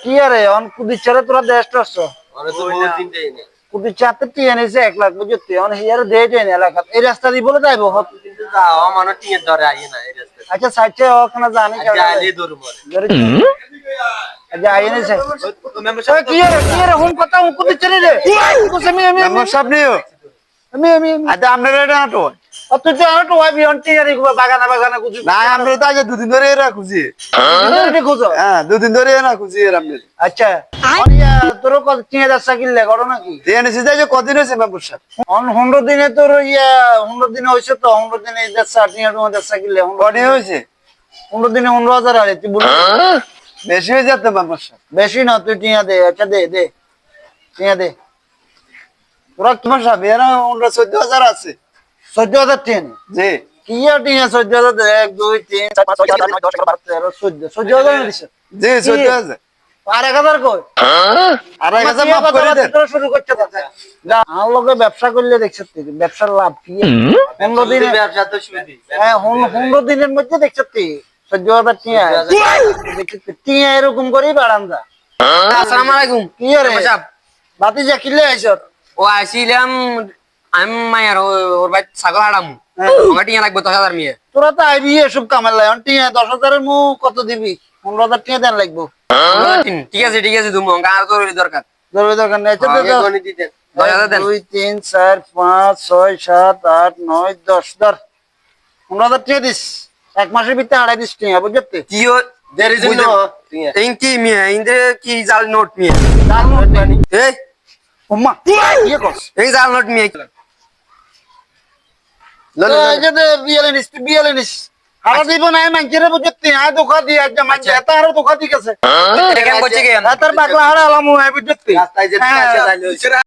কি আরে অন কুদি ছেড়ে তোরা দেশ টস অরে তো বহুত দিন দেই না কুদি চাতে টিয়া নিছে 1 লাখ বুঝতে অন হিয়ার দেই দেই না এলাকা এই রাস্তা দি বলে যাইবো কিন্তু যাও মানে টিয়ে ধরে আই না এই রাস্তা আচ্ছা সাইডে ওখানে জানি জালি দূর পরে আচ্ছা আই নিছে কি আরে হুন কথা হুন কুদি ছেড়ে রে কুছে আমি মেম্বার সাহেব নিও আমি আচ্ছা আপনারা এটা না তো তুই তো আর তো ওয়াই বিয়ন টিয়া রে বাগানে কুদি না আমরা তো আজ দুদিন ধরে এরা খুঁজি খুঁজো হ্যাঁ দুদিন ধরে এরা খুঁজি এর আপনি আচ্ছা অনিয়া তোর কত টিয়া দাসা কিনলে করো নাকি দিয়ে নিছে যে কদিন হয়েছে মেম্বার সাহেব অন 100 দিনে তোর 100 দিনে হইছে তো 100 দিনে দাসা টিয়া তোমার দাসা কিনলে কদিন হয়েছে 100 দিনে 15000 আরে তুই বল বেশি হয়ে যেত মেম্বার সাহেব বেশি না তুই টিয়া দে আচ্ছা দে টিয়া দে তোরা তোমার সাহেব এরা 14,000 আছে 14000 টিয়া নে। জি কি আর টিয়া 14000 1 2 3 4 5 6 7 8 9 10 11 12 14000 দিছে জি 14,000 আর 1000 কই আর 1,000 মাফ করে দেন শুরু করতে যা আমার লগে ব্যবসা করলে দেখছিস তুই ব্যবসার লাভ কি 15 দিনে ব্যবসা তো শুধু হ্যাঁ 15 দিনের মধ্যে দেখছিস তুই 14000 টিয়া দেখছিস টিয়া এরকম করেই বাড়ান যা আসসালামু আলাইকুম কি রে বাতি যা কিলে আইছত ও আইছিলাম আমি মায়ের ওর ভাই ছাগল হারাম আমার টিয়া লাগবে 10,000 মিয়ে তোরা তো আইবি এসব কামের লাই টিয়া 10,000 এর মু কত দিবি 15,000 টিয়া দেন লাগবো ঠিক আছে তুমি আর তোর দরকার জরুরি দরকার নেই আচ্ছা দে 10,000 দেন 2 3 4 5 6 7 8 9 10 ধর 15,000 টিয়া দিস এক মাসের ভিতরে আড়াই দিস টিয়া বুঝতে কিও দেরি জন্য ইনকি মিয়া ইন্দে কি জাল নোট মিয়া জাল নোট জানি এই ওম্মা ইয়ে কস এই জাল নোট মিয়া এই যে বিয়ালে নিস হারা দিব না মানকে বুঝতে আয় দোকা দি আজ মানকে এটা আর দোকা দি গেছে এটা কেন করছে কেন তার পাগলা হারা আলামু বুঝতে রাস্তায় যেতে